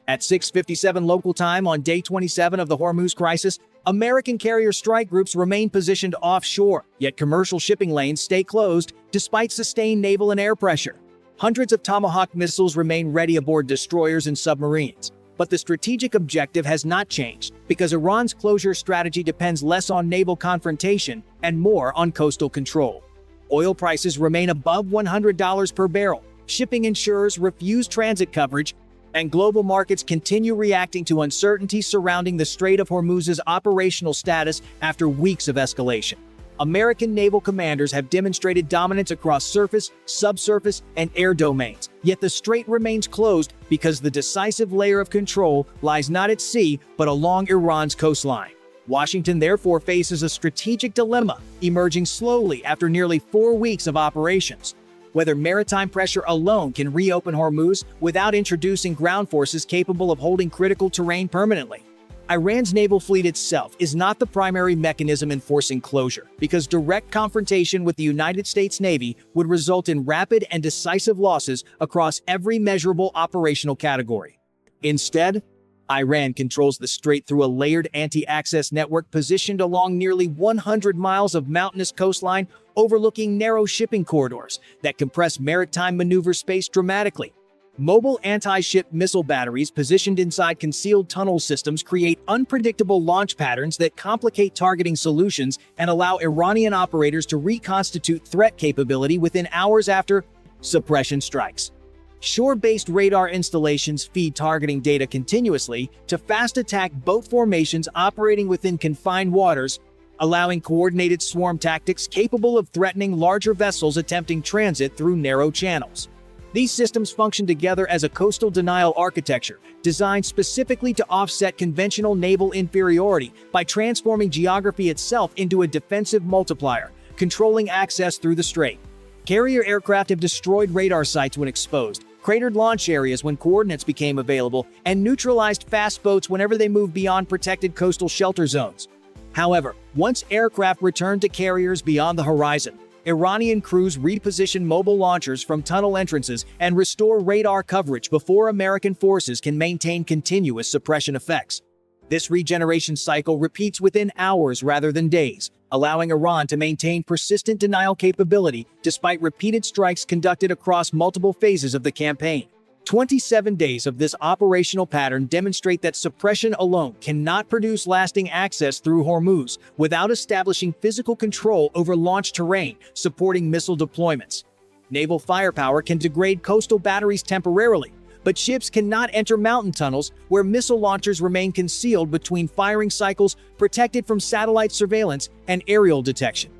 At 6:57 local time on day 27 of the Hormuz crisis, American carrier strike groups remain positioned offshore, yet commercial shipping lanes stay closed despite sustained naval and air pressure. Hundreds of Tomahawk missiles remain ready aboard destroyers and submarines. But the strategic objective has not changed, because Iran's closure strategy depends less on naval confrontation and more on coastal control. Oil prices remain above $100 per barrel, shipping insurers refuse transit coverage, and global markets continue reacting to uncertainty surrounding the Strait of Hormuz's operational status after weeks of escalation. American naval commanders have demonstrated dominance across surface, subsurface, and air domains, yet the strait remains closed because the decisive layer of control lies not at sea but along Iran's coastline. Washington therefore faces a strategic dilemma, emerging slowly after nearly 4 weeks of operations. Whether maritime pressure alone can reopen Hormuz without introducing ground forces capable of holding critical terrain permanently. Iran's naval fleet itself is not the primary mechanism enforcing closure, because direct confrontation with the United States Navy would result in rapid and decisive losses across every measurable operational category. Instead, Iran controls the strait through a layered anti-access network positioned along nearly 100 miles of mountainous coastline overlooking narrow shipping corridors that compress maritime maneuver space dramatically. Mobile anti-ship missile batteries positioned inside concealed tunnel systems create unpredictable launch patterns that complicate targeting solutions and allow Iranian operators to reconstitute threat capability within hours after suppression strikes. Shore-based radar installations feed targeting data continuously to fast-attack boat formations operating within confined waters, allowing coordinated swarm tactics capable of threatening larger vessels attempting transit through narrow channels. These systems function together as a coastal denial architecture, designed specifically to offset conventional naval inferiority by transforming geography itself into a defensive multiplier, controlling access through the strait. Carrier aircraft have destroyed radar sites when exposed, cratered launch areas when coordinates became available, and neutralized fast boats whenever they moved beyond protected coastal shelter zones. However, once aircraft returned to carriers beyond the horizon, Iranian crews reposition mobile launchers from tunnel entrances and restore radar coverage before American forces can maintain continuous suppression effects. This regeneration cycle repeats within hours rather than days, allowing Iran to maintain persistent denial capability despite repeated strikes conducted across multiple phases of the campaign. 27 days of this operational pattern demonstrate that suppression alone cannot produce lasting access through Hormuz without establishing physical control over launch terrain, supporting missile deployments. Naval firepower can degrade coastal batteries temporarily, but ships cannot enter mountain tunnels where missile launchers remain concealed between firing cycles, protected from satellite surveillance and aerial detection.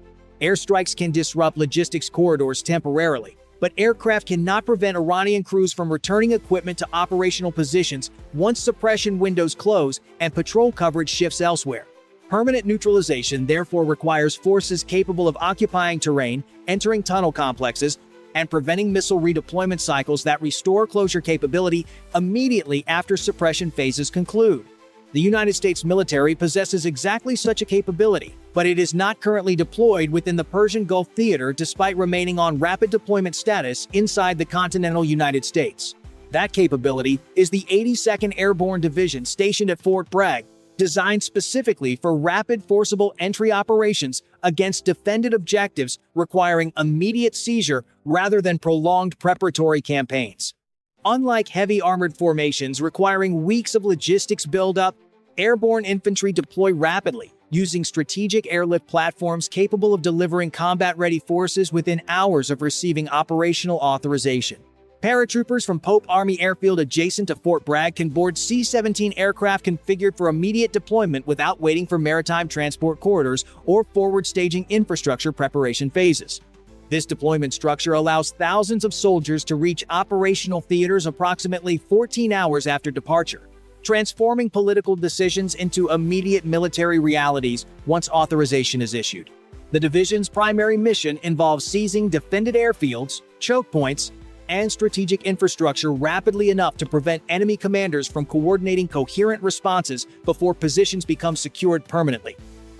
Airstrikes can disrupt logistics corridors temporarily, but aircraft cannot prevent Iranian crews from returning equipment to operational positions once suppression windows close and patrol coverage shifts elsewhere. Permanent neutralization therefore requires forces capable of occupying terrain, entering tunnel complexes, and preventing missile redeployment cycles that restore closure capability immediately after suppression phases conclude. The United States military possesses exactly such a capability, but it is not currently deployed within the Persian Gulf theater despite remaining on rapid deployment status inside the continental United States. That capability is the 82nd Airborne Division stationed at Fort Bragg, designed specifically for rapid forcible entry operations against defended objectives requiring immediate seizure rather than prolonged preparatory campaigns. Unlike heavy armored formations requiring weeks of logistics buildup, airborne infantry deploy rapidly, using strategic airlift platforms capable of delivering combat-ready forces within hours of receiving operational authorization. Paratroopers from Pope Army Airfield adjacent to Fort Bragg can board C-17 aircraft configured for immediate deployment without waiting for maritime transport corridors or forward-staging infrastructure preparation phases. This deployment structure allows thousands of soldiers to reach operational theaters approximately 14 hours after departure, transforming political decisions into immediate military realities once authorization is issued. The division's primary mission involves seizing defended airfields, chokepoints, and strategic infrastructure rapidly enough to prevent enemy commanders from coordinating coherent responses before positions become secured permanently.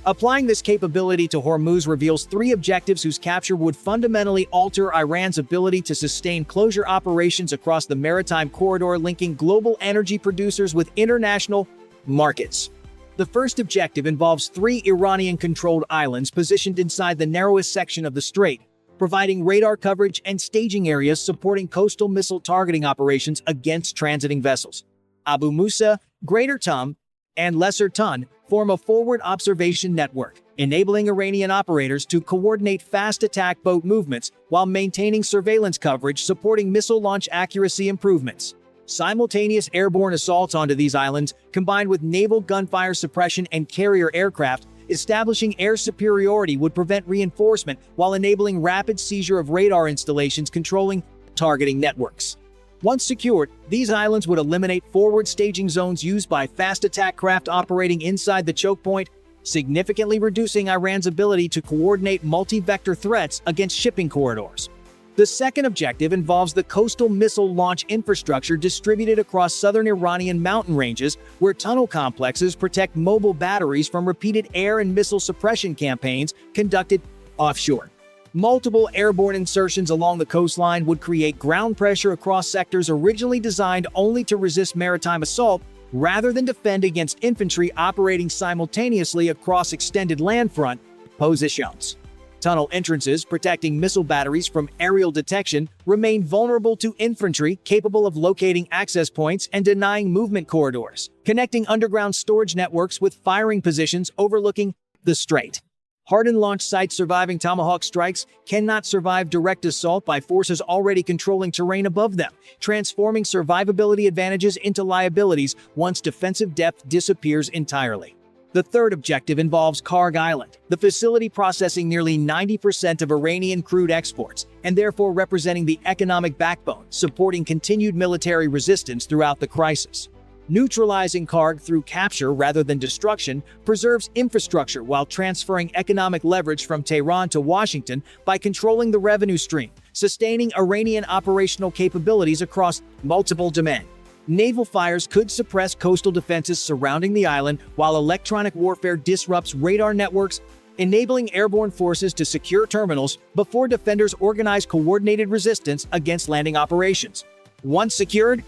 Applying this capability to Hormuz reveals three objectives whose capture would fundamentally alter Iran's ability to sustain closure operations across the maritime corridor linking global energy producers with international markets. The first objective involves three Iranian-controlled islands positioned inside the narrowest section of the strait, providing radar coverage and staging areas supporting coastal missile targeting operations against transiting vessels. Abu Musa, Greater Tum, and Lesser Tun form a forward observation network, enabling Iranian operators to coordinate fast attack boat movements while maintaining surveillance coverage supporting missile launch accuracy improvements. Simultaneous airborne assaults onto these islands, combined with naval gunfire suppression and carrier aircraft, establishing air superiority would prevent reinforcement while enabling rapid seizure of radar installations controlling targeting networks. Once secured, these islands would eliminate forward staging zones used by fast attack craft operating inside the choke point, significantly reducing Iran's ability to coordinate multi-vector threats against shipping corridors. The second objective involves the coastal missile launch infrastructure distributed across southern Iranian mountain ranges, where tunnel complexes protect mobile batteries from repeated air and missile suppression campaigns conducted offshore. Multiple airborne insertions along the coastline would create ground pressure across sectors originally designed only to resist maritime assault, rather than defend against infantry operating simultaneously across extended landfront positions. Tunnel entrances protecting missile batteries from aerial detection remain vulnerable to infantry capable of locating access points and denying movement corridors, connecting underground storage networks with firing positions overlooking the strait. Hardened launch sites surviving Tomahawk strikes cannot survive direct assault by forces already controlling terrain above them, transforming survivability advantages into liabilities once defensive depth disappears entirely. The third objective involves Kharg Island, the facility processing nearly 90% of Iranian crude exports, and therefore representing the economic backbone supporting continued military resistance throughout the crisis. Neutralizing Kharg through capture rather than destruction preserves infrastructure while transferring economic leverage from Tehran to Washington by controlling the revenue stream, sustaining Iranian operational capabilities across multiple domains. Naval fires could suppress coastal defenses surrounding the island, while electronic warfare disrupts radar networks, enabling airborne forces to secure terminals before defenders organize coordinated resistance against landing operations. Once secured,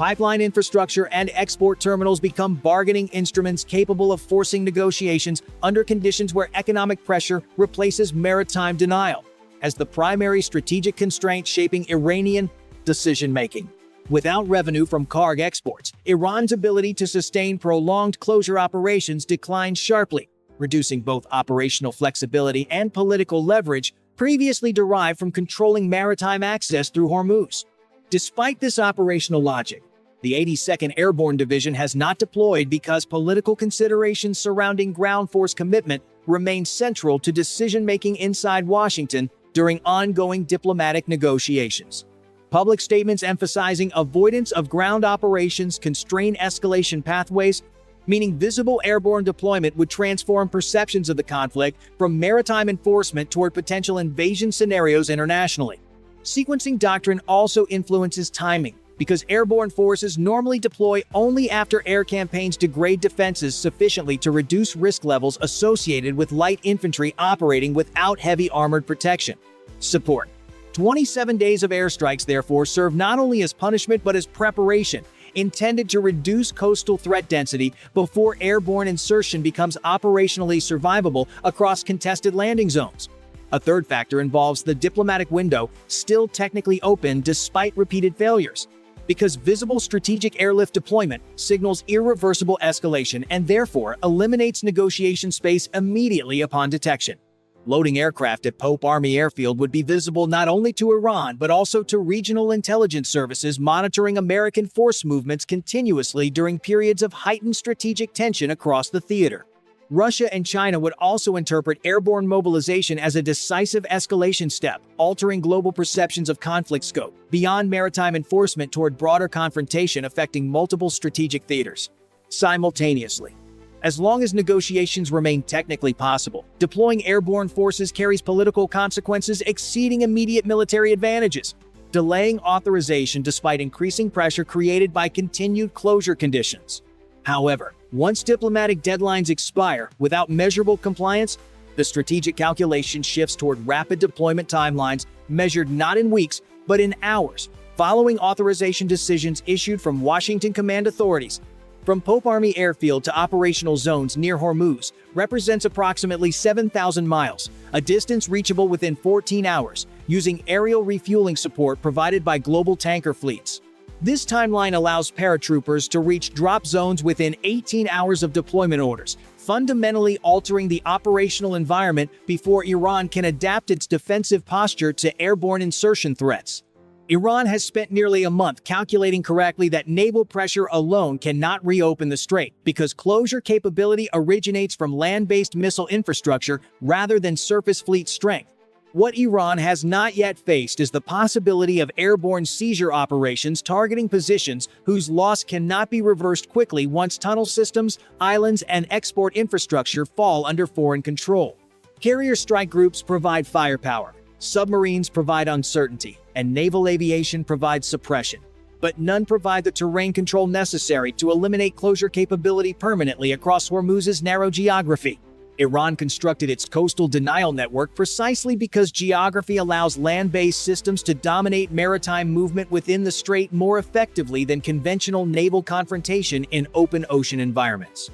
pipeline infrastructure and export terminals become bargaining instruments capable of forcing negotiations under conditions where economic pressure replaces maritime denial as the primary strategic constraint shaping Iranian decision-making. Without revenue from Kharg exports, Iran's ability to sustain prolonged closure operations declines sharply, reducing both operational flexibility and political leverage previously derived from controlling maritime access through Hormuz. Despite this operational logic, the 82nd Airborne Division has not deployed because political considerations surrounding ground force commitment remain central to decision-making inside Washington during ongoing diplomatic negotiations. Public statements emphasizing avoidance of ground operations constrain escalation pathways, meaning visible airborne deployment would transform perceptions of the conflict from maritime enforcement toward potential invasion scenarios internationally. Sequencing doctrine also influences timing, because airborne forces normally deploy only after air campaigns degrade defenses sufficiently to reduce risk levels associated with light infantry operating without heavy armored protection. Support. 27 days of airstrikes, therefore, serve not only as punishment but as preparation, intended to reduce coastal threat density before airborne insertion becomes operationally survivable across contested landing zones. A third factor involves the diplomatic window, still technically open despite repeated failures. Because visible strategic airlift deployment signals irreversible escalation and therefore eliminates negotiation space immediately upon detection. Loading aircraft at Pope Army Airfield would be visible not only to Iran but also to regional intelligence services monitoring American force movements continuously during periods of heightened strategic tension across the theater. Russia and China would also interpret airborne mobilization as a decisive escalation step, altering global perceptions of conflict scope, beyond maritime enforcement toward broader confrontation affecting multiple strategic theaters. Simultaneously, as long as negotiations remain technically possible, deploying airborne forces carries political consequences exceeding immediate military advantages, delaying authorization despite increasing pressure created by continued closure conditions. However, Once diplomatic deadlines expire without measurable compliance, the strategic calculation shifts toward rapid deployment timelines measured not in weeks, but in hours, following authorization decisions issued from Washington command authorities. From Pope Army Airfield to operational zones near Hormuz represents approximately 7,000 miles, a distance reachable within 14 hours, using aerial refueling support provided by global tanker fleets. This timeline allows paratroopers to reach drop zones within 18 hours of deployment orders, fundamentally altering the operational environment before Iran can adapt its defensive posture to airborne insertion threats. Iran has spent nearly a month calculating correctly that naval pressure alone cannot reopen the strait because closure capability originates from land-based missile infrastructure rather than surface fleet strength. What Iran has not yet faced is the possibility of airborne seizure operations targeting positions whose loss cannot be reversed quickly once tunnel systems, islands, and export infrastructure fall under foreign control. Carrier strike groups provide firepower, submarines provide uncertainty, and naval aviation provides suppression. But none provide the terrain control necessary to eliminate closure capability permanently across Hormuz's narrow geography. Iran constructed its coastal denial network precisely because geography allows land-based systems to dominate maritime movement within the strait more effectively than conventional naval confrontation in open ocean environments.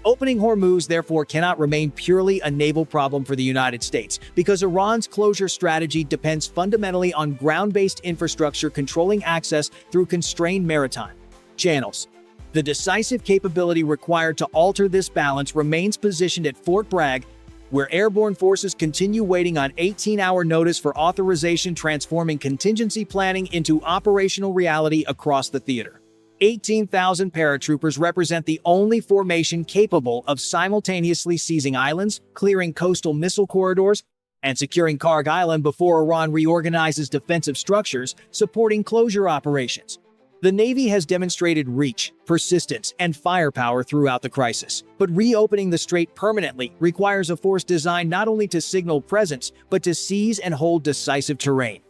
Opening Hormuz, therefore, cannot remain purely a naval problem for the United States, because Iran's closure strategy depends fundamentally on ground-based infrastructure controlling access through constrained maritime channels. The decisive capability required to alter this balance remains positioned at Fort Bragg, where airborne forces continue waiting on 18-hour notice for authorization, transforming contingency planning into operational reality across the theater. 18,000 paratroopers represent the only formation capable of simultaneously seizing islands, clearing coastal missile corridors, and securing Kharg Island before Iran reorganizes defensive structures supporting closure operations. The Navy has demonstrated reach, persistence, and firepower throughout the crisis, but reopening the strait permanently requires a force designed not only to signal presence, but to seize and hold decisive terrain.